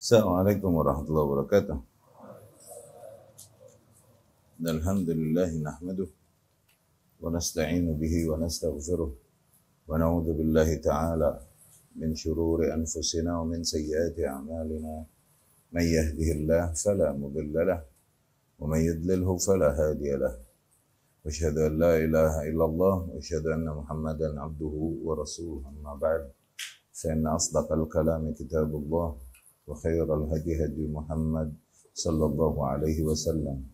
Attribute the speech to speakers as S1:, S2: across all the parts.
S1: Assalamualaikum warahmatullahi wabarakatuh. Alhamdulillah nahmaduh wa nasta'inu bihi wa nastaghfiruh wa na'udzu billahi ta'ala min shururi anfusina wa min sayyiati a'malina. Man yahdihillah fala mudilla lahu wa man yudlilhu fala hadiya lahu. Wa asyhadu an la ilaha illallah wa asyhadu anna Muhammadan abduhu wa rasuluhu. Amma ba'd. Fa inna asdaqal kalami kitabullah wa khairal hadi hadi Muhammad sallallahu alaihi wasallam.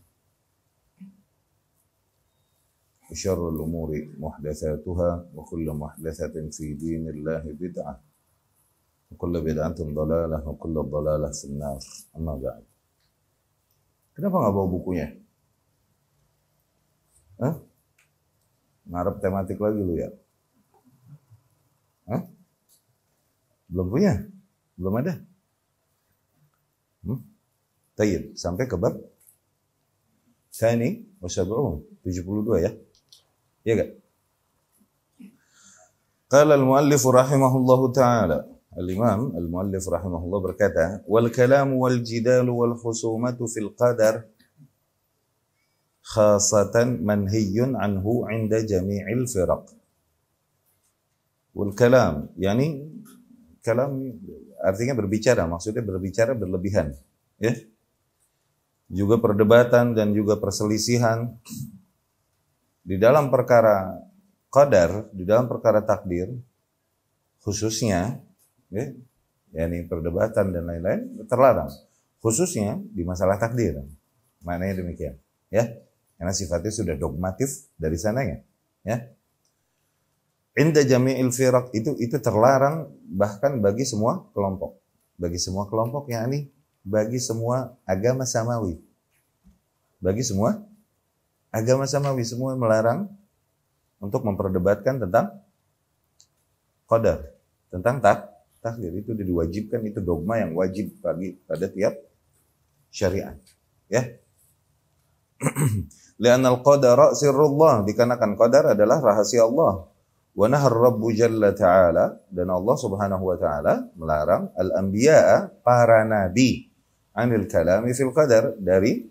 S1: Wa syarrul umuri muhdatsatuha wa kullu muhdatsatin fi dinillahi bid'ah. Wa kullu bid'atin dhalalah wa kullu dhalalah finnar. Amma ba'd. Kenapa enggak bawa bukunya? Hah? Ngarep tematik lagi lu ya? Hah? Belum punya? Belum ada? Tayyib, sampai ke bab Tsani wa Sab'un, 72 ya? Iya enggak? Qala al-muallif rahimahullahu ta'ala, al-imam al-muallif rahimahullah berkata, wal kalamu wal jidalu wal khusumatu fil qadar khasatan manhiyun anhu 'inda jami'il firaq. Wal kalam, yani kalam artinya berbicara, maksudnya berbicara berlebihan, ya. Juga perdebatan dan juga perselisihan di dalam perkara qadar, di dalam perkara takdir khususnya, ya, yakni perdebatan dan lain-lain terlarang, khususnya di masalah takdir. Maknanya demikian, ya. Karena sifatnya sudah dogmatif dari sananya, ya. Inda jami'il firaq itu terlarang bahkan bagi semua kelompok. Bagi semua kelompok, yakni bagi semua agama samawi. Bagi semua agama samawi, semua melarang untuk memperdebatkan tentang qadar, tentang takdir. Itu diwajibkan, itu dogma yang wajib bagi pada tiap syariat, ya. Li'anal qadara sirrullah, dikarenakan qadar adalah rahasia Allah. Wa nahar rabbu jalla ta'ala, dan Allah subhanahu wa ta'ala melarang al-anbiya'a, para nabi, anil kalami fil qadar, dari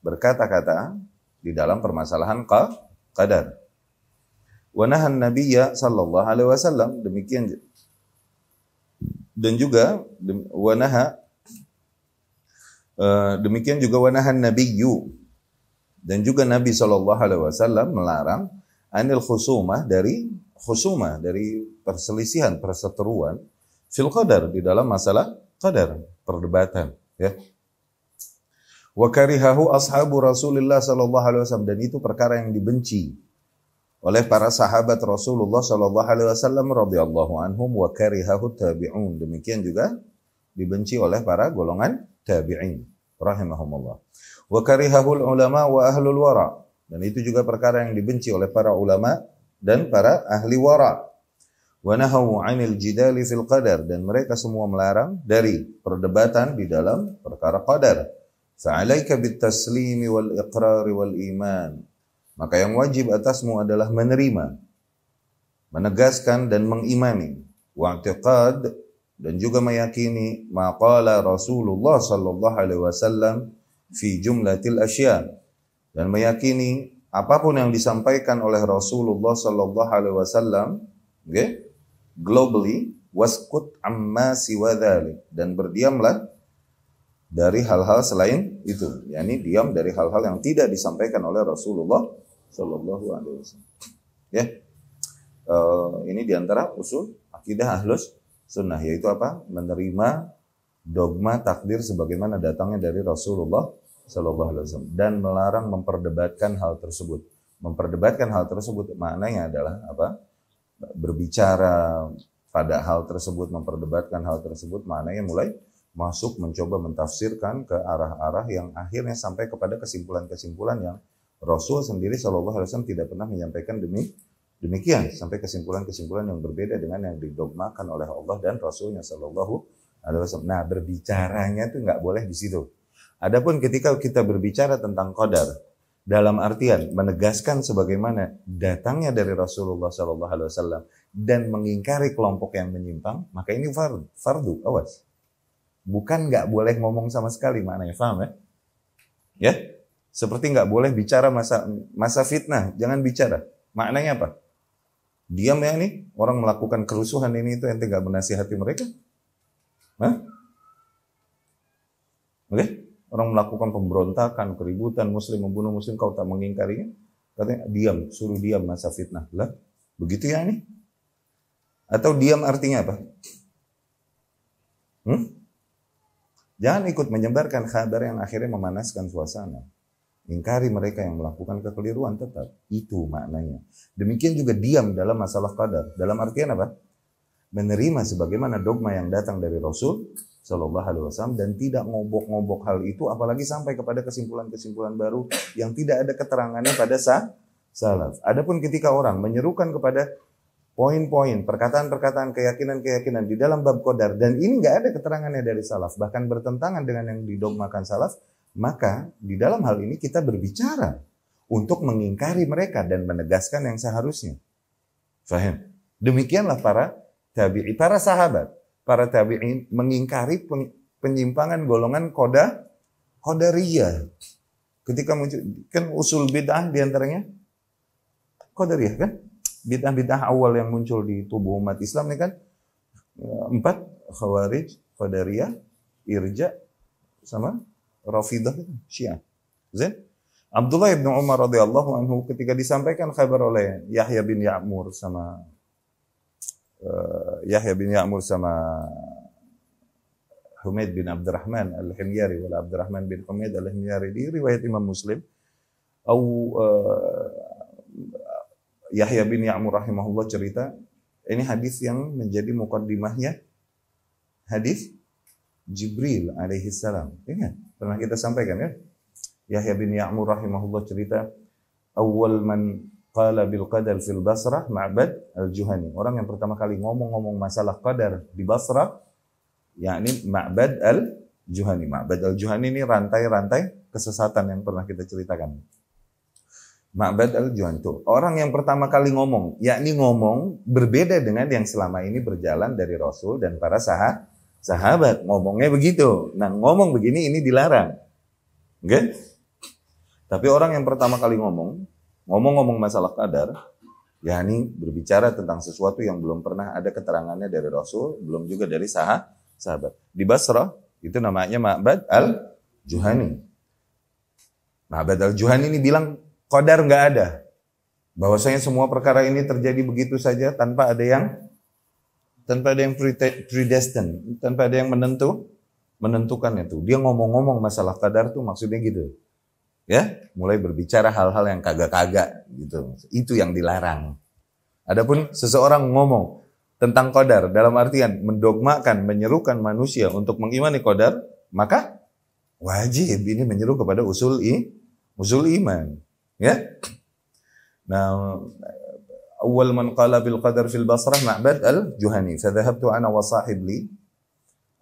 S1: berkata-kata di dalam permasalahan qadar. Wa nahan nabiyya sallallahu alaihi wasallam, demikian. Dan juga wa naha, demikian juga wa nahan nabiyyu, dan juga Nabi sallallahu alaihi wasallam melarang anil khusumah, dari perselisihan, perseteruan fil qadar, di dalam masalah qadar, perdebatan, ya. Wa karihahu ashabu Rasulillah sallallahu alaihi wasallam, dan itu perkara yang dibenci oleh para sahabat Rasulullah sallallahu alaihi wasallam radhiyallahu anhum, wa karihahu tabi'un, demikian juga dibenci oleh para golongan tabi'in rahimahumullah. Wa karihahul ulama wa ahlul wara, dan itu juga perkara yang dibenci oleh para ulama dan para ahli wara. Wa nahawu 'anil jidali fil qadar, dan mereka semua melarang dari perdebatan di dalam perkara qadar. Fa'alaika bit taslimi wal iqrar wal iman, maka yang wajib atasmu adalah menerima, menegaskan dan mengimani, wa i'tiqad, dan juga meyakini maqala Rasulullah sallallahu alaihi wasallam fi jumlatil asya, dan meyakini apapun yang disampaikan oleh Rasulullah sallallahu alaihi wasallam, okay, globally, waskut amma siwa dzalik, dan berdiamlah dari hal-hal selain itu, yakni diam dari hal-hal yang tidak disampaikan oleh Rasulullah sallallahu alaihi wasallam. Ya. Ini diantara usul akidah Ahlus Sunnah, yaitu apa? Menerima dogma takdir sebagaimana datangnya dari Rasulullah sallallahu alaihi wasallam, dan melarang memperdebatkan hal tersebut. Memperdebatkan hal tersebut maknanya adalah apa? Berbicara pada hal tersebut, memperdebatkan hal tersebut maknanya mulai masuk mencoba mentafsirkan ke arah-arah yang akhirnya sampai kepada kesimpulan-kesimpulan yang Rasul sendiri sallallahu alaihi wasallam tidak pernah menyampaikan demikian, sampai kesimpulan-kesimpulan yang berbeda dengan yang didogmakan oleh Allah dan Rasulnya sallallahu alaihi wasallam. Nah, berbicaranya itu nggak boleh di situ. Adapun ketika kita berbicara tentang qadar dalam artian menegaskan sebagaimana datangnya dari Rasulullah sallallahu alaihi wasallam dan mengingkari kelompok yang menyimpang, maka ini fardu, awas. Bukan nggak boleh ngomong sama sekali maknanya, paham ya? Ya, seperti nggak boleh bicara masa fitnah, jangan bicara. Maknanya apa? Diam ya nih, orang melakukan kerusuhan ini itu ente nggak menasihati mereka? Hah? Oke? Orang melakukan pemberontakan, keributan, muslim membunuh muslim, kau tak mengingkarinya? Katanya diam, suruh diam masa fitnah. Lah, begitu ya nih? Atau diam artinya apa? Jangan ikut menyebarkan kabar yang akhirnya memanaskan suasana. Ingkari mereka yang melakukan kekeliruan tetap. Itu maknanya. Demikian juga diam dalam masalah qadar. Dalam artian apa? Menerima sebagaimana dogma yang datang dari Rasul Sallallahu Alaihi Wasallam dan tidak ngobok-ngobok hal itu, apalagi sampai kepada kesimpulan-kesimpulan baru yang tidak ada keterangannya pada salaf. Adapun ketika orang menyerukan kepada poin-poin, perkataan-perkataan, keyakinan-keyakinan di dalam bab qadar dan ini nggak ada keterangannya dari salaf, bahkan bertentangan dengan yang didogmakan salaf, maka di dalam hal ini kita berbicara untuk mengingkari mereka dan menegaskan yang seharusnya. Faham? Demikianlah para tabi'i, para sahabat, para tabi'in mengingkari penyimpangan golongan qadariyah. Ketika muncul, kan usul bid'ah diantaranya qadariyah kan? Bid'ah-bid'ah awal yang muncul di tubuh umat Islam ini kan 4, Khawarij, Qadariyah, Irja, sama Rafidah, Syiah. Zain? Abdullah bin Umar radhiyallahu anhu ketika disampaikan kabar oleh Yahya bin Ya'mur sama Humaid bin Abdurrahman al-Himyari wala Abdurrahman bin Humaid al-Himyari di riwayat Imam Muslim Yahya bin Ya'mur rahimahullah cerita, ini hadis yang menjadi mukaddimahnya hadis Jibril alaihi salam. Ingat, pernah kita sampaikan ya? Yahya bin Ya'mur rahimahullah cerita, awal man qala bil qadar fil Basrah Ma'bad al-Juhani. Orang yang pertama kali ngomong-ngomong masalah qadar di Basrah, yakni Ma'bad al-Juhani. Ma'bad al-Juhani ini rantai-rantai kesesatan yang pernah kita ceritakan. Ma'bad al-Juhani itu orang yang pertama kali ngomong, yakni ngomong berbeda dengan yang selama ini berjalan dari Rasul dan para sahabat. Ngomongnya begitu. Nah, ngomong begini ini dilarang. Oke? Tapi orang yang pertama kali ngomong masalah qadar, yakni berbicara tentang sesuatu yang belum pernah ada keterangannya dari Rasul, belum juga dari sahabat. Di Basrah itu namanya Ma'bad al-Juhani. Ma'bad al-Juhani ini bilang qadar nggak ada, bahwasanya semua perkara ini terjadi begitu saja tanpa ada yang predestined, tanpa ada yang menentukan itu. Dia ngomong-ngomong masalah qadar tuh maksudnya gitu, ya, mulai berbicara hal-hal yang kagak-kagak gitu. Itu yang dilarang. Adapun seseorang ngomong tentang qadar dalam artian mendogmakan, menyerukan manusia untuk mengimani qadar, maka wajib ini menyeru kepada usul iman. Ya. Nah, awal man qala bil qadar fil Basrah Ma'bad al-Juhani. Fadhahabtu ana wa sahib li.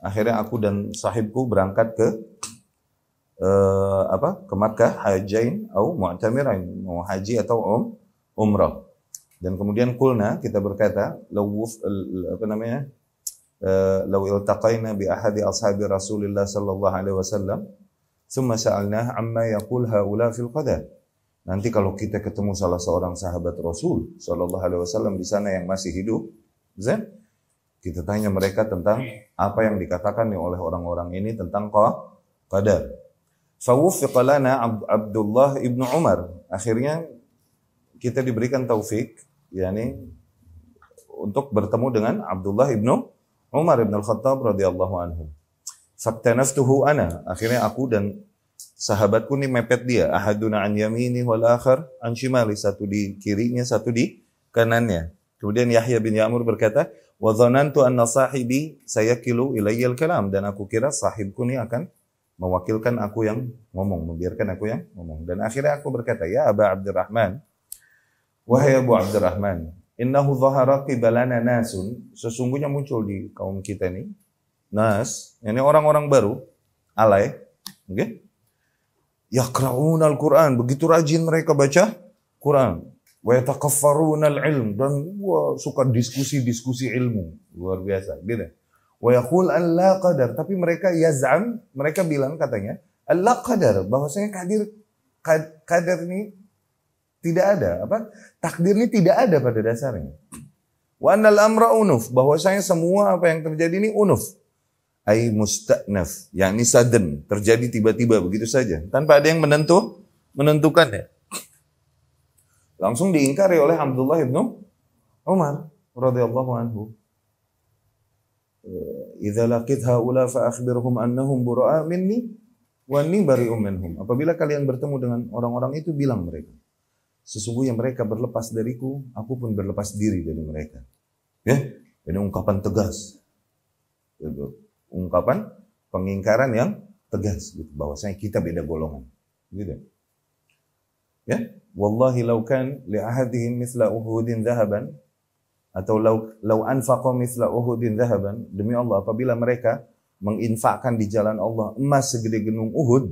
S1: Akhirnya aku dan sahibku berangkat ke ke Makkah hajain atau mu'tamirain, mau haji atau umrah. Dan kemudian kulna, kita berkata, law iltaqaina bi ahadi ashabi Rasulillah sallallahu alaihi wasallam, thumma sa'alnah amma yaqul haula fil qadar. Nanti kalau kita ketemu salah seorang sahabat Rasul Sallallahu Alaihi Wasallam di sana yang masih hidup, kita tanya mereka tentang apa yang dikatakan oleh orang-orang ini tentang qadar. Fawuffiqa lana Abdullah ibnu Umar. Akhirnya kita diberikan taufik, yakni untuk bertemu dengan Abdullah ibnu Umar ibn al-Khattab radhiyallahu anhu. Faktanaftuhu ana. Akhirnya aku dan sahabatku ini mepet dia, ahaduna an yamini wal akhar an shimali, satu di kirinya, satu di kanannya. Kemudian Yahya bin Ya'mur berkata, wa dhanantu anna sahibi sayakilu ilayya al-kalam, dan aku kira sahibku ini akan mewakilkan aku yang ngomong, membiarkan aku yang ngomong. Dan akhirnya aku berkata, ya Aba Abdurrahman, wahai Abu Abdurrahman, innahu dhahara qibalana nasun, sesungguhnya muncul di kaum kita ini nas, ini orang-orang baru, alay, oke? Yaqra'una al-Quran, begitu rajin mereka baca Quran. Wa yatakaffaruna al-ilm, dan suka diskusi-diskusi ilmu, luar biasa, gitu. Wa yaqul an la qadar, tapi mereka yaz'am, mereka bilang katanya la qadar, bahwasanya qadar ini tidak ada, takdir ini tidak ada pada dasarnya. Wa annal amra unuf, bahwasanya semua apa yang terjadi ini unuf. Ai musta'naf, yakni sudden, terjadi tiba-tiba begitu saja tanpa ada yang menentukannya. Langsung diingkari oleh Abdullah ibn Umar radhiyallahu anhu. Idza laqit haula fa akhbirhum annahum bura'a minni wa anni bari'un minhum. Apabila kalian bertemu dengan orang-orang itu, bilang mereka, sesungguhnya mereka berlepas dariku, aku pun berlepas diri dari mereka. Ya, ini ungkapan tegas. Ungkapan pengingkaran yang tegas gitu, bahwasanya kita beda golongan. Gitu. Ya, wallahi law kan li ahadihim mithla uhudin dhahaban, atau law anfaqa mithla uhudin dhahaban, demi Allah apabila mereka menginfakkan di jalan Allah emas segede gunung Uhud,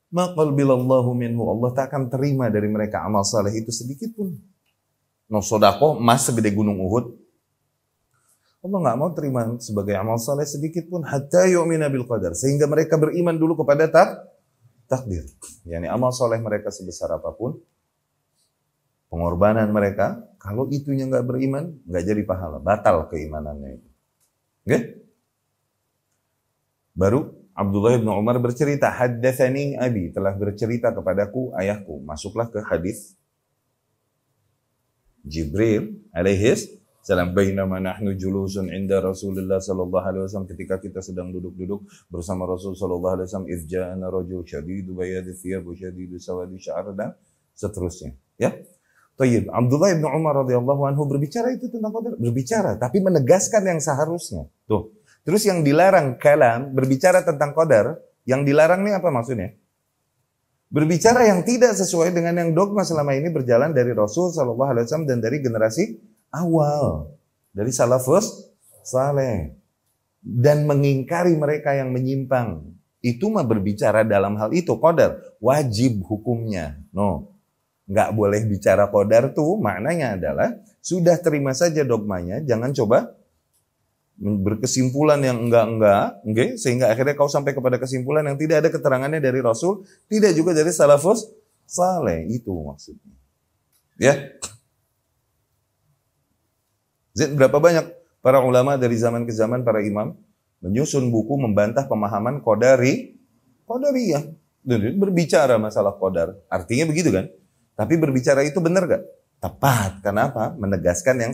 S1: maqalbilallahu minhu, Allah tak akan terima dari mereka amal saleh itu sedikit pun. No sedekah emas segede gunung Uhud, Allah nggak mau terima sebagai amal saleh sedikit pun, hatta yu'mina bil qadar, sehingga mereka beriman dulu kepada takdir. Yani amal saleh mereka sebesar apapun, pengorbanan mereka, kalau itunya nggak beriman, nggak jadi pahala, batal keimanannya itu. Okay? Baru Abdullah bin Umar bercerita, haddatsani abi, telah bercerita kepadaku ayahku. Masuklah ke hadis Jibril alaihi salam, bainama nahnu julusun inda Rasulullah sallallahu alaihi wasallam, ketika kita sedang duduk-duduk bersama Rasul sallallahu alaihi wasallam, iz ja'ana rajul syadidu bayadi thiyab wa syadidu sawadi sya'ar, dan seterusnya. Ya. Tayyib, Abdullah bin Umar radhiyallahu anhu berbicara itu tentang qadar, berbicara tapi menegaskan yang seharusnya. Tuh. Terus yang dilarang kalam, berbicara tentang qadar, yang dilarang ini apa maksudnya? Berbicara yang tidak sesuai dengan yang dogma selama ini berjalan dari Rasul sallallahu alaihi wasallam dan dari generasi awal, dari salafus saleh, dan mengingkari mereka yang menyimpang. Itu mah berbicara dalam hal itu qadar, wajib hukumnya. No. Nggak boleh bicara qadar tuh maknanya adalah sudah terima saja dogmanya, jangan coba berkesimpulan yang enggak, okay? Sehingga akhirnya kau sampai kepada kesimpulan yang tidak ada keterangannya dari Rasul, tidak juga dari salafus saleh. Itu maksudnya. Ya. Berapa banyak para ulama dari zaman ke zaman, para imam menyusun buku membantah pemahaman qadariyah. Berbicara masalah qadar. Artinya begitu kan? Tapi berbicara itu benar gak? Tepat. Kenapa? Menegaskan yang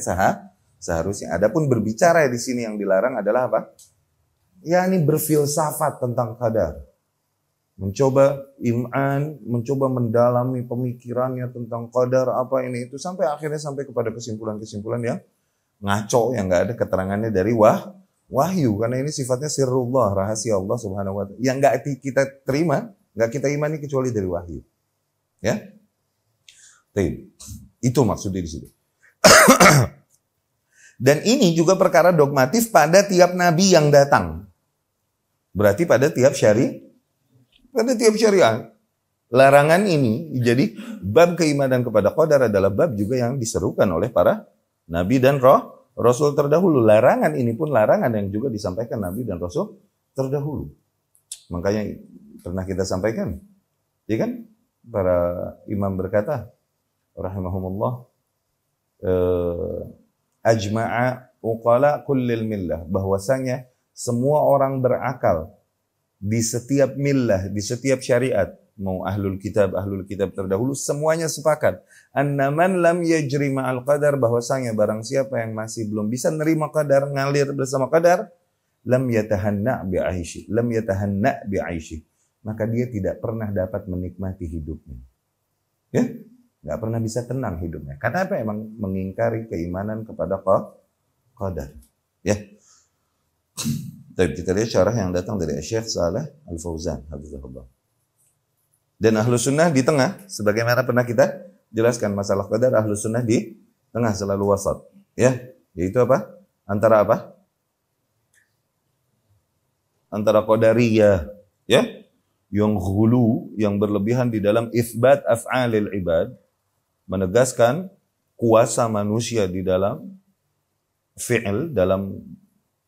S1: seharusnya. Adapun berbicara di sini yang dilarang adalah apa? Ya, ini berfilsafat tentang qadar. Mencoba iman, mencoba mendalami pemikirannya tentang qadar apa ini itu, sampai akhirnya sampai kepada kesimpulan-kesimpulan yang ngaco, yang gak ada keterangannya dari wahyu. Karena ini sifatnya sirrullah, rahasia Allah subhanahu wa ta'ala, yang gak kita terima, gak kita imani kecuali dari wahyu. Ya. Itu maksudnya di situ. Dan ini juga perkara dogmatif pada tiap nabi yang datang. Berarti pada tiap syariat. Larangan ini jadi bab keimanan kepada qadar adalah bab juga yang diserukan oleh para nabi dan rasul terdahulu. Larangan ini pun larangan yang juga disampaikan nabi dan rasul terdahulu. Makanya pernah kita sampaikan, ya kan? Para imam berkata, rahimahumullah, ajma'a uqala kullil millah, bahwasanya semua orang berakal di setiap millah, di setiap syariat, mau ahlul kitab terdahulu, semuanya sepakat annaman lam yajri ma'al qadar, bahwasanya barang siapa yang masih belum bisa nerima qadar, ngalir bersama qadar, lam yatahanna bi'aishi, maka dia tidak pernah dapat menikmati hidupnya. Ya? Nggak pernah bisa tenang hidupnya. Karena apa? Emang mengingkari keimanan kepada qadar. Ya. Tapi kita lihat syarah yang datang dari Syekh Saleh Al-Fauzan, hafizahullah. Dan ahlu sunnah di tengah, sebagaimana pernah kita jelaskan masalah qadar, ahlu sunnah di tengah, selalu wasat. Ya. Yaitu apa? Antara apa? Antara qadariyah, ya, yang ghulu, yang berlebihan di dalam itsbat af'alil ibad, menegaskan kuasa manusia di dalam fi'il, dalam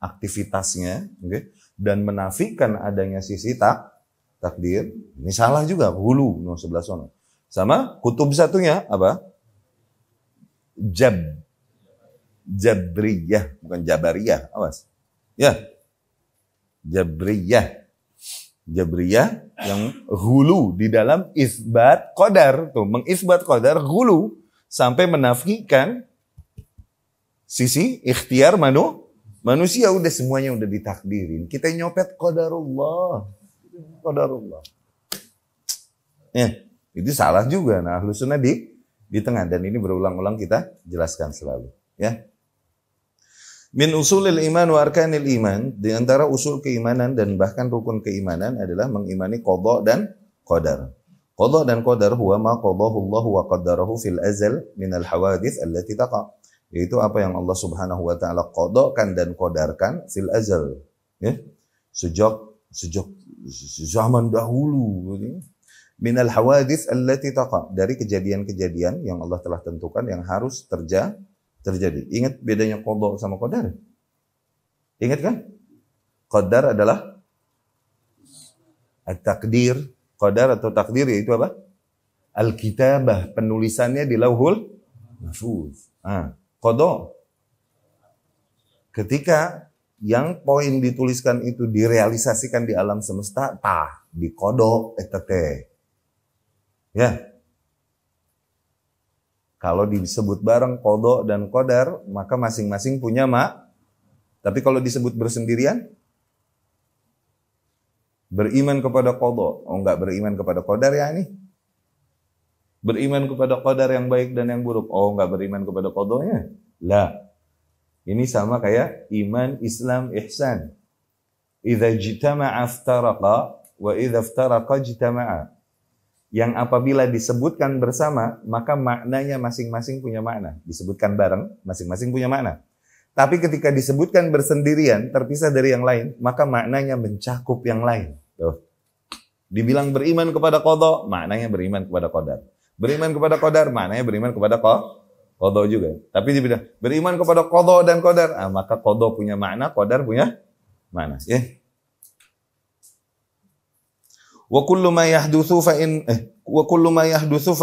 S1: aktivitasnya, okay? Dan menafikan adanya sisi takdir, ini salah juga, hulu, no, sebelah sono. Sama kutub satunya apa? Jabriyah, bukan Jabariyah, awas. Ya, Jabriyah yang hulu di dalam isbat qadar, tuh mengisbat qadar hulu sampai menafikan sisi ikhtiar manusia, udah semuanya udah ditakdirin. Kita nyopet qadarullah. Ya, itu salah juga. Nah, Ahlus Sunnah di tengah, dan ini berulang-ulang kita jelaskan selalu, ya. Min usulil iman wa arkanil iman, di antara usul keimanan dan bahkan rukun keimanan adalah mengimani qada dan qadar. Qada dan qadar huwa ma qadahu Allah wa qaddarahu fil azal min al hawadits allati taqa. Yaitu apa yang Allah Subhanahu wa taala qadakan dan qadarkan fil azal, ya. Sejak zaman dahulu, min al hawadits allati taqa, dari kejadian-kejadian yang Allah telah tentukan yang harus terjadi. Ingat bedanya qada sama qadar? Ingat kan? Qadar adalah at-taqdir. Qadar atau takdir yaitu apa? Al-kitabah, penulisannya di lauhul mahfuz. Qada, ketika yang poin dituliskan itu direalisasikan di alam semesta, di qada etete. Ya. Kalau disebut bareng qada dan qadar, maka masing-masing punya Tapi kalau disebut bersendirian, beriman kepada qada, enggak beriman kepada qadar ya ini. Beriman kepada qadar yang baik dan yang buruk, enggak beriman kepada qadanya. La. Ini sama kayak iman, Islam, ihsan. Idza jitama'a iftaraqa wa idza iftaraqa jitama'a. Yang apabila disebutkan bersama, maka maknanya masing-masing punya makna. Disebutkan bareng, masing-masing punya makna. Tapi ketika disebutkan bersendirian, terpisah dari yang lain, maka maknanya mencakup yang lain. Tuh. Dibilang beriman kepada qada, maknanya beriman kepada qadar. Beriman kepada qadar, maknanya beriman kepada qada juga. Tapi dibilang beriman kepada qada dan qadar, maka qada punya makna, qadar punya makna. Ya. Wa kullu ma yahdutsu fa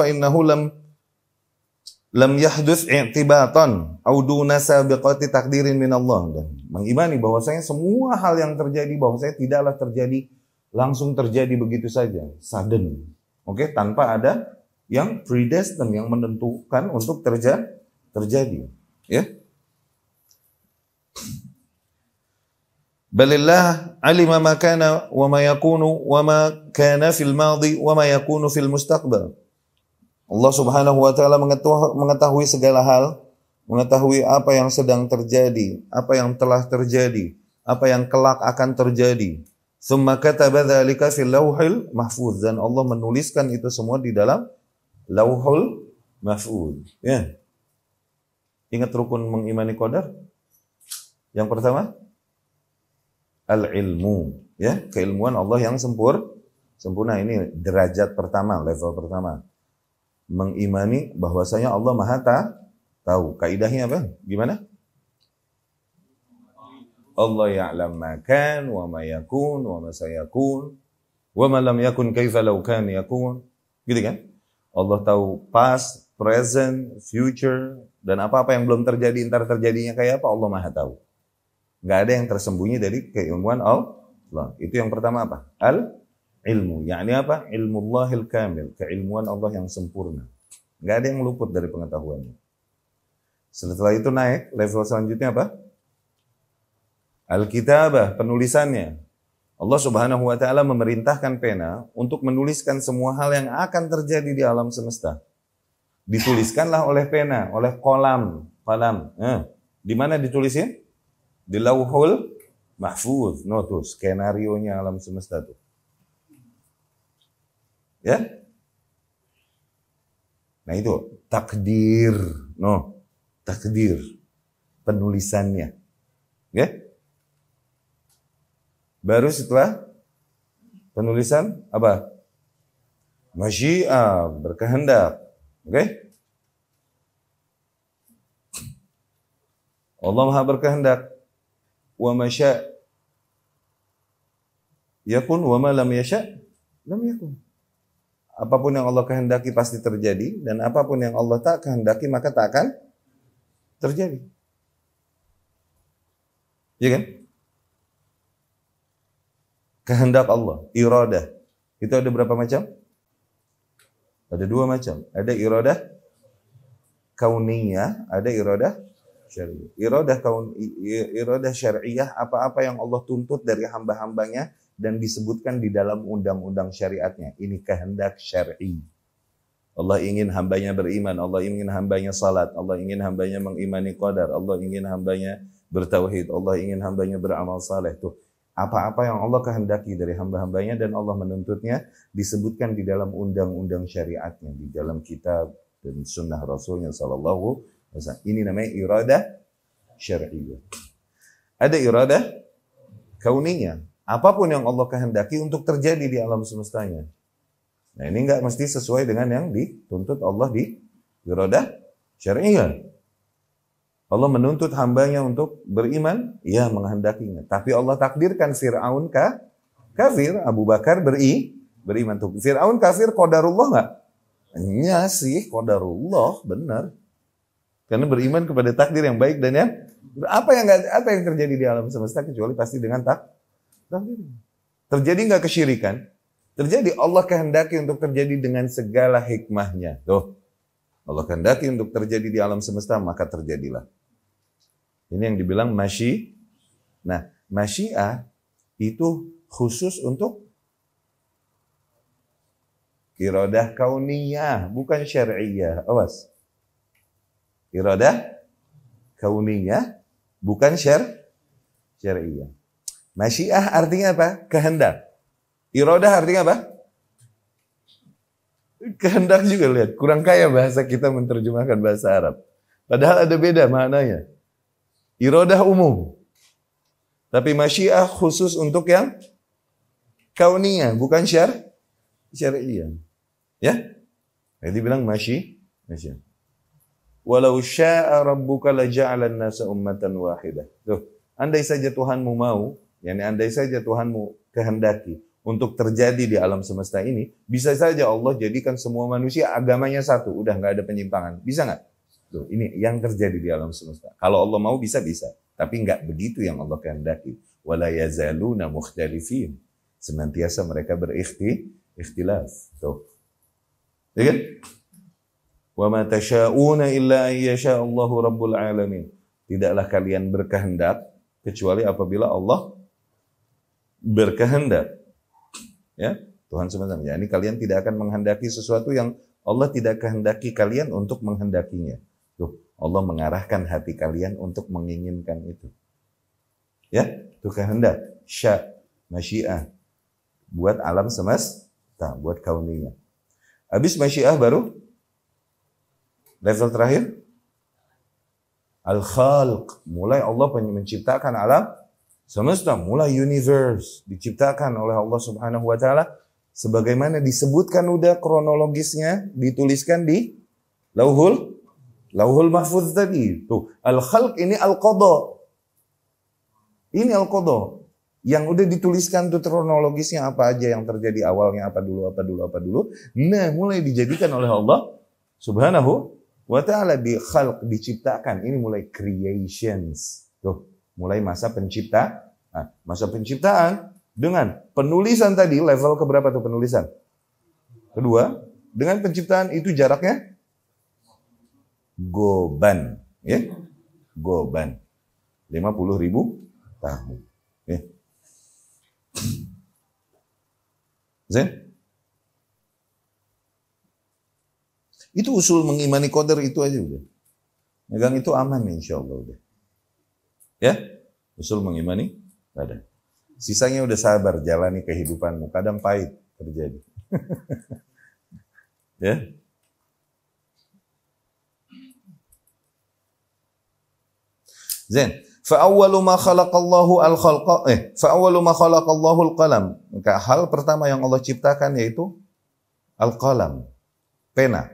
S1: innahu lam yahdutts i'tibatan aw duna sabiqati takdirin min Allah. Dan mengimani bahwasanya semua hal yang terjadi bahwasanya tidaklah terjadi langsung terjadi begitu saja, sudden. Oke, tanpa ada yang predestined, yang menentukan untuk terjadi. Ya. Balillah alima ma kana wa ma yakunu wa ma kana fil madhi wa ma yakunu fil mustaqbal. Allah Subhanahu wa taala mengetahui segala hal, mengetahui apa yang sedang terjadi, apa yang telah terjadi, apa yang kelak akan terjadi. Tsumma kataba dzalika fil lauhil mahfuz, dan Allah menuliskan itu semua di dalam lauhul mahfuz. Ya. Ingat rukun mengimani qadar? Yang pertama, al-ilmu, ya, keilmuan Allah yang sempurna. Ini derajat pertama, level pertama. Mengimani bahwasanya Allah Maha tahu. Kaidahnya apa? Gimana? Allah ya'lam ma kan wa ma yakun wa ma sayakun wa ma lam yakun kaifa law kan yakun. Gitu kan? Allah tahu past, present, future, dan apa-apa yang belum terjadi, ntar terjadinya kayak apa, Allah Maha tahu. Nggak ada yang tersembunyi dari keilmuan Allah. Itu yang pertama apa? Al-ilmu. Yakni apa? Ilmullahil kamil. Keilmuan Allah yang sempurna. Nggak ada yang luput dari pengetahuannya. Setelah itu naik, level selanjutnya apa? Al-kitabah, penulisannya. Allah Subhanahu wa taala memerintahkan pena untuk menuliskan semua hal yang akan terjadi di alam semesta. Dituliskanlah oleh pena, oleh qalam. Di mana ditulisin? Di lauhul mahfuz. Tuh skenario-nya alam semesta tuh. Ya? Nah itu takdir. Takdir. Penulisannya. Ya? Baru setelah penulisan apa? Masyiah, berkehendak. Oke? Allah Maha berkehendak. wa ma syaa yakun wa ma lam yasha lam yakun. Apapun yang Allah kehendaki pasti terjadi, dan apapun yang Allah tak kehendaki maka tak akan terjadi. Ya kan? Kehendak Allah, iradah. Itu ada berapa macam? Ada dua macam. Ada iradah kauniyah, ada iradah syariah. Iradah syariah, apa-apa yang Allah tuntut dari hamba-hambanya dan disebutkan di dalam undang-undang syariatnya. Ini kehendak syar'i. Allah ingin hambanya beriman, Allah ingin hambanya salat, Allah ingin hambanya mengimani qadar, Allah ingin hambanya bertauhid, Allah ingin hambanya beramal saleh. Tuh, apa-apa yang Allah kehendaki dari hamba-hambanya dan Allah menuntutnya disebutkan di dalam undang-undang syariatnya, di dalam kitab dan sunnah Rasulnya sallallahu alaihi wasallam. Ini namanya iradah syar'iyyah. Ada iradah kauniyah. Apapun yang Allah kehendaki untuk terjadi di alam semestanya. Nah, ini enggak mesti sesuai dengan yang dituntut Allah di iradah syariah. Allah menuntut hambanya untuk beriman, ya menghendakinya. Tapi Allah takdirkan Fir'aun kafir, Abu Bakar beriman. Fir'aun kafir, qadarullah enggak? Ya sih, qadarullah, benar. Karena beriman kepada takdir yang baik dan yang apa yang terjadi di alam semesta kecuali pasti dengan takdir. Terjadi nggak kesyirikan? Terjadi. Allah kehendaki untuk terjadi dengan segala hikmahnya. Tuh, Allah kehendaki untuk terjadi di alam semesta, maka terjadilah. Ini yang dibilang masyi. Nah, masyiah itu khusus untuk iradah kauniyah, bukan syar'iyah. Awas. Iradah kauniyah, bukan syar'iyah. Masyiah artinya apa? Kehendak. Iradah artinya apa? Kehendak juga, lihat. Kurang kaya bahasa kita menerjemahkan bahasa Arab. Padahal ada beda maknanya. Iradah umum. Tapi masyiah khusus untuk yang kauniyah, bukan syar'iyah. Ya? Jadi bilang masyiah. Walau syaa rabbuka laja'alan nasa ummatan wahidah. Tuh, andai saja Tuhanmu mau, andai saja Tuhanmu kehendaki untuk terjadi di alam semesta ini, bisa saja Allah jadikan semua manusia agamanya satu, udah nggak ada penyimpangan. Bisa nggak? Tuh, ini yang terjadi di alam semesta. Kalau Allah mau bisa, tapi nggak begitu yang Allah kehendaki. Wala yazaluna mukhtalifin. Senantiasa mereka berikhtilaf. Tuh. Ya kan? Wa ma tasyauna illa an yasha Allahu rabbul alamin. Tidaklah kalian berkehendak kecuali apabila Allah berkehendak. Ya, Tuhan semesta. Ya, ini kalian tidak akan menghendaki sesuatu yang Allah tidak kehendaki kalian untuk menghendakinya. Tuh, Allah mengarahkan hati kalian untuk menginginkan itu. Ya, itu kehendak, masyiah buat alam semesta, buat kauniyah. Habis masyiah baru level terakhir al-khalq. Mulai Allah menciptakan alam semesta, mulai universe diciptakan oleh Allah Subhanahu wa taala sebagaimana disebutkan udah kronologisnya dituliskan di Lauhul Mahfuz tadi. Tuh, al-khalq ini al-qada. Ini al-qada. Yang udah dituliskan tuh kronologisnya apa aja yang terjadi awalnya apa dulu. Nah, mulai dijadikan oleh Allah Subhanahu wa ta'ala di khalq, diciptakan. Ini mulai creations. Tuh, mulai masa penciptaan. Nah, masa penciptaan dengan penulisan tadi, level keberapa tuh penulisan? Kedua, dengan penciptaan itu jaraknya goban. Ya? Goban. 50.000 tahun. Ya. Zain? Itu usul mengimani qadar itu aja udah. Megang itu aman insyaallah udah. Ya? Usul mengimani qadar. Sisanya udah sabar jalani kehidupanmu. Kadang pahit terjadi. Ya? Zain. Fa'awwalu ma khalaqallahu al-khalqa fa'awwalu ma khalaqallahu al-qalam. Maka hal pertama yang Allah ciptakan yaitu al-qalam, pena.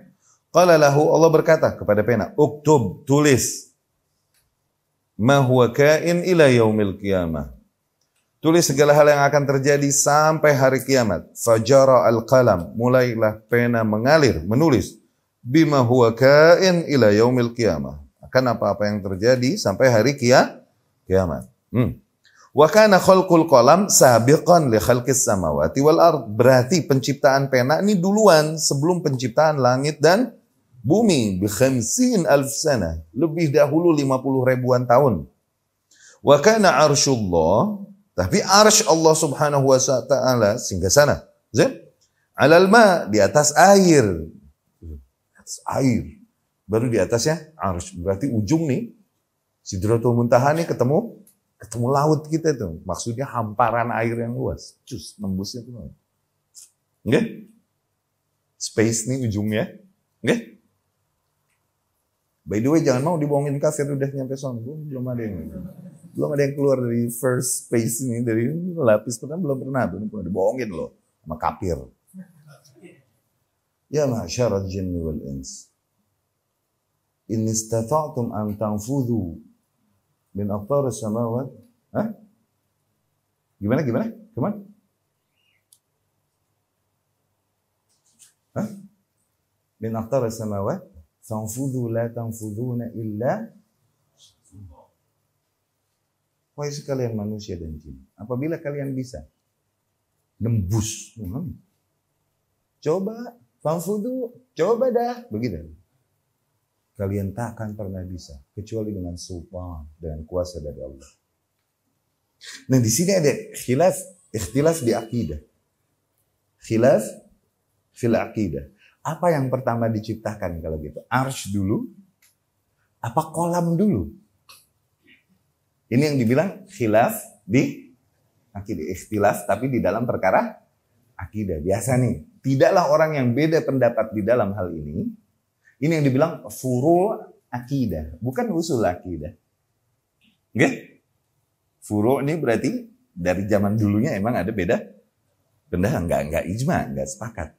S1: Qala lahu, Allah berkata kepada pena, uktub, tulis. ma huwa kain ila yaumil qiyamah. Tulis segala hal yang akan terjadi sampai hari kiamat. Fajara al-qalam, mulailah pena mengalir, menulis. Bima huwa kain ila yaumil qiyamah. Akan apa-apa yang terjadi sampai hari kiamat. Wa kana khalqul qalam sabiqan li khalqis samawati wal ard. Berarti penciptaan pena ini duluan sebelum penciptaan langit dan bumi. Bi 50.000 sana. Lebih dahulu 50 ribuan tahun. Wa kana arsyullah. Tapi arsy Allah subhanahu wa ta'ala singgasana. Alal ma, di atas air. Atas air. Baru di atasnya arsy. Berarti ujung nih. Sidratul Muntaha nih ketemu laut kita tuh. Maksudnya hamparan air yang luas. Cus, nembusnya tuh. Oke? Space nih ujungnya. Oke? By the way, jangan mau dibohongin kafir udah nyampe sono. Belum ada yang keluar dari first space ini, dari lapis pertama belum pernah dibohongin loh sama kafir. Ya ma'syaral jinni wal ins. In istata'tum an tanfudhu min aqtaris samawat. Hah? Gimana? Hah? Min aqtaris samawat tanfudhu la tanfudhuna illa. Wahai sekalian manusia dan jin, apabila kalian bisa nembus, coba, fanfudu, coba dah, begitu. Kalian tak akan pernah bisa kecuali dengan sultan, dengan kuasa dari Allah. Nah di sini ada ikhtilaf di akidah, khilaf fil akidah. Apa yang pertama diciptakan kalau gitu? Arsy dulu, apa kolam dulu? Ini yang dibilang khilaf di akidah. Ikhtilaf tapi di dalam perkara akidah. Biasa nih, tidaklah orang yang beda pendapat di dalam hal ini. Ini yang dibilang furu' akidah, bukan usul akidah. Oke? Furu' ini berarti dari zaman dulunya emang ada beda pendapat, enggak ijma, enggak sepakat.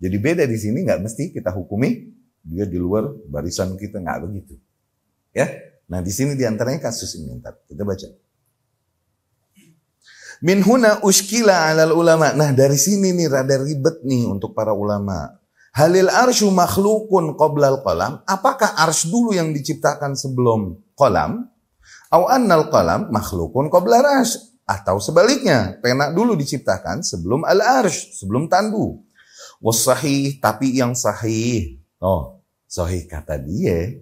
S1: Jadi beda di sini enggak mesti kita hukumi dia di luar barisan kita, enggak begitu. Ya? Nah di sini diantaranya kasus ini, ntar kita baca. Min huna ushkila alal ulama. Nah dari sini nih rada ribet nih untuk para ulama. Halil arsyu makhlukun qoblal qalam. Apakah arsy dulu yang diciptakan sebelum qalam? Au annal qalam makhlukun qoblal arsy. Atau sebaliknya, pena dulu diciptakan sebelum al-arsy, sebelum tandu. Wassahih, tapi yang sahih. Oh, sahih kata dia.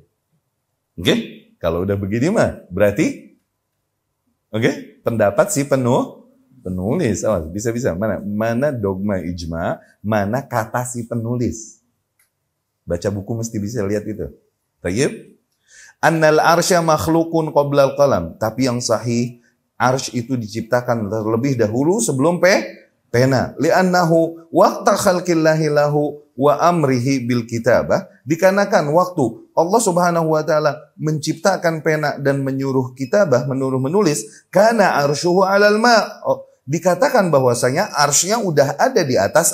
S1: Oke? Kalau udah begini mah, berarti pendapat si penulis. Oh, bisa. Mana dogma ijma, mana kata si penulis. Baca buku mesti bisa lihat itu. Tayyib. Annal arsya makhlukun qoblal qalam. Tapi yang sahih, arsy itu diciptakan terlebih dahulu sebelum pena. Li'annahu waqta khalqillahi lahu wa amrihi bil kitabah. Dikarenakan waktu Allah subhanahu wa ta'ala menciptakan pena dan menyuruh kitabah, menulis, kana arsyuhu alal ma'. Dikatakan bahwasanya arsy-nya udah ada di atas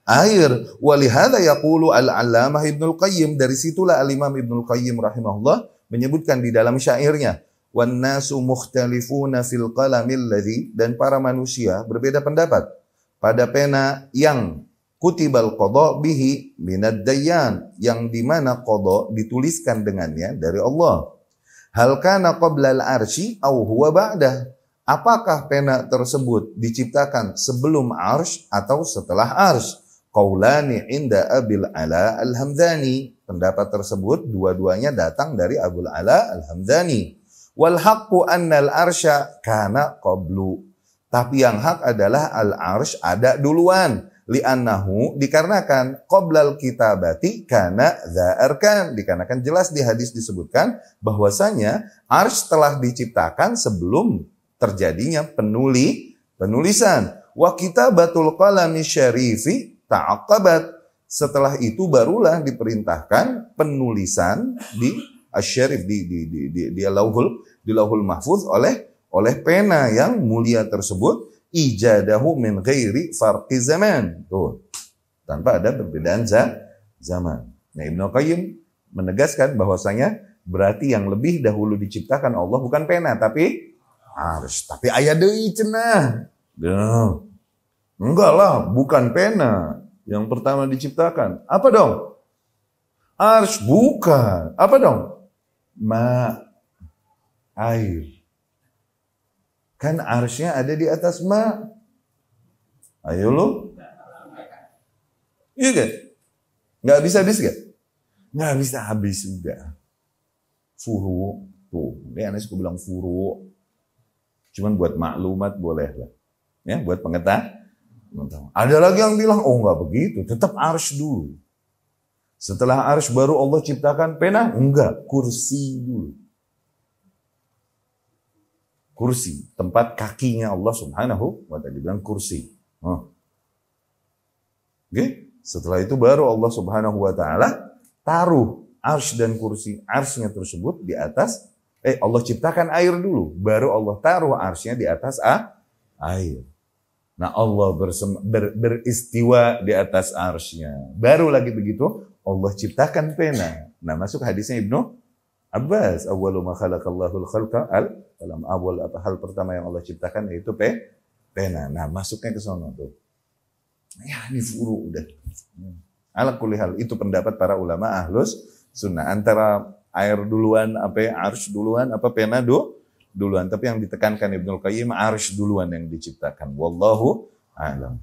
S1: air. Walihada yaqulu al-allamah Ibnul Qayyim. Dari situlah al-imam Ibnul Qayyim rahimahullah menyebutkan di dalam syairnya. Wan nasu mukhtalifuna fil qalamil ladzi. Dan para manusia berbeda pendapat pada pena yang kutibal qada bihi minad dayyan, yang dimana qada dituliskan dengannya dari Allah. Hal kana qoblal arsy au huwa ba'dah. Apakah pena tersebut diciptakan sebelum arsy atau setelah arsy? Qaulani inda Abil Ala Al-Hamdani. Pendapat tersebut dua-duanya datang dari Abul Ala Al-Hamdani. Wal haqqu annal arsya kana qablu. Tapi yang hak adalah al-arsy ada duluan. Li'annahu, dikarenakan qoblal kitabati kana dza'arkan. Dikarenakan jelas di hadis disebutkan bahwasanya arsy telah diciptakan sebelum terjadinya penulisan. Wa kitabatul qalami syarifi ta'aqqabat. Setelah itu barulah diperintahkan penulisan di asyarif di lauhul mahfuz oleh pena yang mulia tersebut, ijadahu min ghairi farqi zaman. Tuh. Tanpa ada perbedaan zaman. Nah, Ibnu Qayyim menegaskan bahwasanya Berarti yang lebih dahulu diciptakan Allah bukan pena, tapi arsy. Tapi aya deui cenah. Enggak lah, bukan pena yang pertama diciptakan. Apa dong? Arsy, bukan. Apa dong? Air. Kan arsy-nya ada di atas Ayo lu. Iya kan? Nggak bisa habis gak? Nggak bisa habis udah. Furu. Tuh, ini aneh suka bilang furu. Cuman buat maklumat boleh lah. Ya, buat pengetahuan. Ada lagi yang bilang, oh nggak begitu. Tetap arsy dulu. Setelah arsy baru Allah ciptakan pena? Enggak, kursi dulu. Kursi, tempat kakinya Allah Subhanahu wa ta'ala, dibilang kursi. Oke? Setelah itu baru Allah Subhanahu wa ta'ala taruh arsy dan kursi. Arsy-nya tersebut di atas, Allah ciptakan air dulu, baru Allah taruh arsy-nya di atas air. Nah, Allah beristiwa di atas arsy-nya. Baru lagi begitu Allah ciptakan pena. Nah, masuk hadisnya Ibnu Abbas, awwalu ma khalaqallahu al-khalqa al-qalam. Awal hal pertama yang Allah ciptakan yaitu pena. Nah, masuknya ke sono tuh. Ya, ini furu udah. Ala kulli hal, itu pendapat para ulama ahlus sunnah. Antara air duluan, arsy duluan, pena duluan. Tapi yang ditekankan Ibnu Qayyim, arsy duluan yang diciptakan. Wallahu a'lam.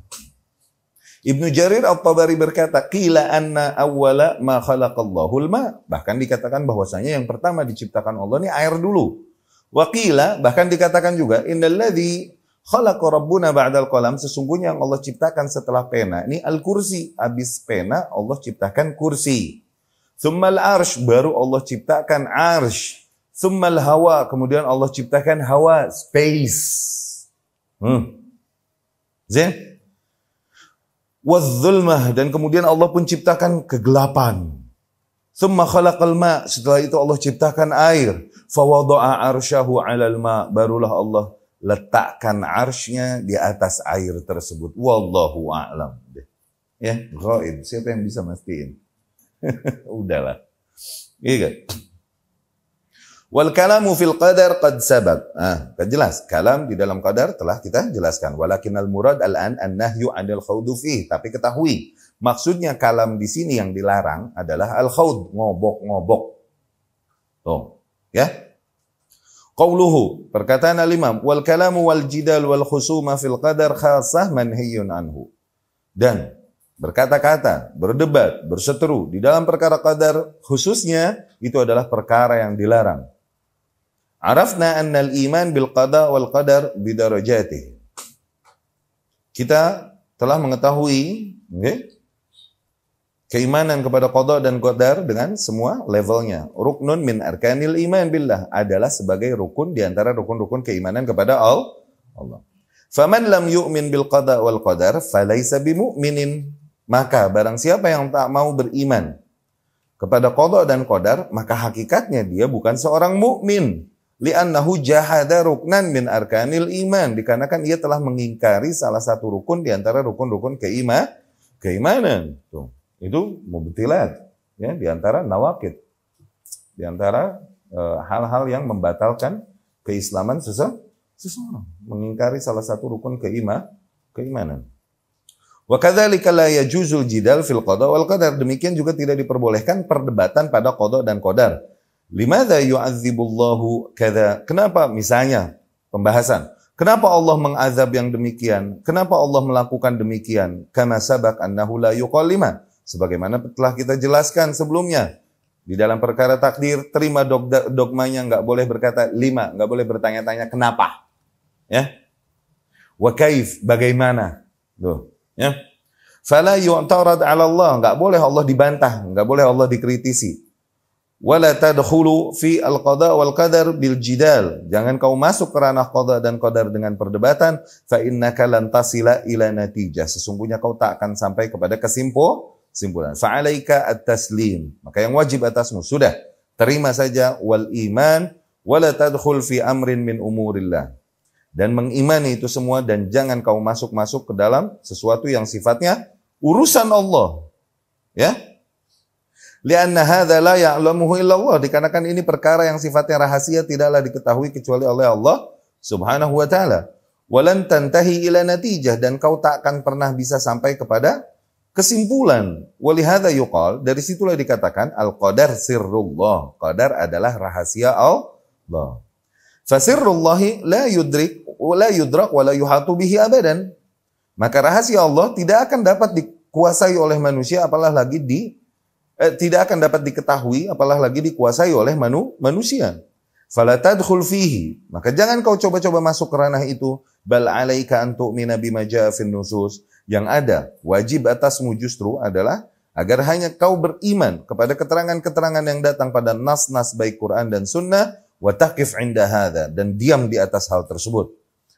S1: Ibnu Jarir At-Tabari berkata, qila anna awwala ma khalaqallahu al-ma. Bahkan dikatakan bahwasanya yang pertama diciptakan Allah ini air dulu. Wa qila, bahkan dikatakan juga, innal ladzi khalaqa rabbuna ba'dal qalam, sesungguhnya yang Allah ciptakan setelah pena ini al-kursi. Habis pena Allah ciptakan kursi. Tsummal arsy, baru Allah ciptakan arsy. Tsummal hawa, kemudian Allah ciptakan hawa, space. Zin? Waz-zulmah, dan kemudian Allah pun ciptakan kegelapan. Tsumma khalaqal ma, setelah itu Allah ciptakan air. Fa wada'a arsyahu 'alal ma, barulah Allah letakkan arsy-nya di atas air tersebut. Wallahu a'lam. Ya, ghaib. Siapa yang bisa mastiin? Udahlah. Iya kan? Wal kalamu fil qadar qad sabaq. Kan jelas. Kalam di dalam qadar telah kita jelaskan. Walakinnal murad al-an an-nahyu 'anil khawdu fihi. Tapi ketahui, maksudnya kalam di sini yang dilarang adalah al-khawd, ngobok-ngobok. Tuh, ya. Qauluhu, perkataan al-Imam, wal kalamu wal jidal wal khusuma fil qadar khassah manhiyun anhu. Dan berkata-kata, berdebat, berseteru di dalam perkara qadar khususnya itu adalah perkara yang dilarang. Arafna annal iman bil qada wal qadar bidarajatih. Kita telah mengetahui, keimanan kepada qada dan qadar dengan semua levelnya. Ruknun min arkanil iman billah, adalah sebagai rukun di antara rukun-rukun keimanan kepada Allah. Faman lam yu'min bil qada wal qadar falaysa bimu'minin. Maka barang siapa yang tak mau beriman kepada qada dan qadar, maka hakikatnya dia bukan seorang mukmin. Li'annahu jahada ruknan min arkanil iman, dikarenakan ia telah mengingkari salah satu rukun di antara rukun-rukun keimanan. Tuh. Itu mubtilat, ya, di antara nawaqid, di antara hal-hal yang membatalkan keislaman seseorang, mengingkari salah satu rukun keimanan. Wa kadzalika la yajuzul jidal fil qada wal qadar, demikian juga tidak diperbolehkan perdebatan pada qada dan qadar. Limadza yu'adzibullahu kadza? Kenapa misalnya pembahasan? Kenapa Allah mengazab yang demikian? Kenapa Allah melakukan demikian? Kama sabaq annahu la yuqallima. Sebagaimana telah kita jelaskan sebelumnya. Di dalam perkara takdir, terima dogmanya, nggak boleh berkata lima, nggak boleh bertanya-tanya kenapa. Ya. Wa kaif, bagaimana? Tuh, ya. Fala yu'tarad 'ala Allah, nggak boleh Allah dibantah, nggak boleh Allah dikritisi. Wala tadkhulu fi al-qada wal qadar bil jidal. Jangan kau masuk ke ranah qada dan qadar dengan perdebatan, fa innaka lan tasila ila natijah. Sesungguhnya kau tak akan sampai kepada kesimpulan. Fa alaika at-taslim. Maka yang wajib atasmu sudah terima saja wal iman wala tadkhul fi amrin min umurillah. Dan mengimani itu semua dan jangan kau masuk ke dalam sesuatu yang sifatnya urusan Allah. Ya? Lianna hadza la ya'lamuhu illallah, dikarenakan ini perkara yang sifatnya rahasia tidaklah diketahui kecuali oleh Allah Subhanahu wa taala. Walan tantahi ila natijah, dan kau tak akan pernah bisa sampai kepada kesimpulan. Walihada yuqal, dari situlah dikatakan al-qadar sirrullah. Qadar adalah rahasia Allah. Fasirrullahi la yudrik wa la yudrak wa la yuhatu bihi abadan. Maka rahasia Allah tidak akan dapat dikuasai oleh manusia, tidak akan dapat diketahui, apalagi dikuasai oleh manusia. Fala tadkhul fihi, maka jangan kau coba-coba masuk ke ranah itu. Bal alaika an tu'mina bima jaa fin nusus. Yang ada, wajib atasmu justru adalah agar hanya kau beriman kepada keterangan-keterangan yang datang pada nas-nas baik Quran dan Sunnah, wa taqif 'inda hadza, dan diam di atas hal tersebut.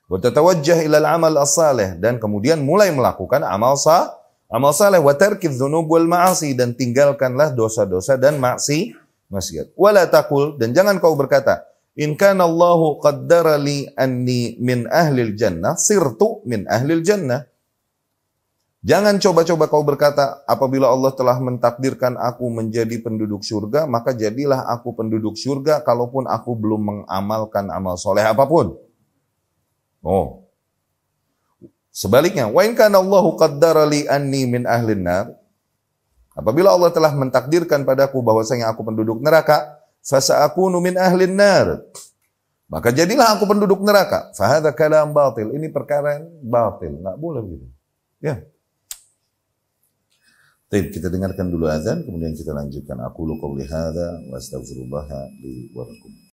S1: Wa tatawajjah ilal amal as-salih, dan kemudian mulai melakukan amal saleh, wa tarkidz dzunub wal ma'asi, dan tinggalkanlah dosa-dosa dan maksiat. Wala taqul, dan jangan kau berkata, in kana Allahu qaddara li anni min ahlil jannah sirtu min ahlil jannah. Jangan coba-coba kau berkata, apabila Allah telah mentakdirkan aku menjadi penduduk surga, maka jadilah aku penduduk surga kalaupun aku belum mengamalkan amal soleh apapun. Oh. Sebaliknya, wa in kana Allahu qaddara li anni min ahlin nar, apabila Allah telah mentakdirkan padaku bahwasanya aku penduduk neraka, fasa'akunu min ahlin nar, maka jadilah aku penduduk neraka. Fa hadza kalam batil, ini perkara yang batil, enggak boleh begitu. Ya. Baik, kita dengarkan dulu azan, kemudian kita lanjutkan. Aqulu qouli hadza wa astaghfirullah li wa lakum.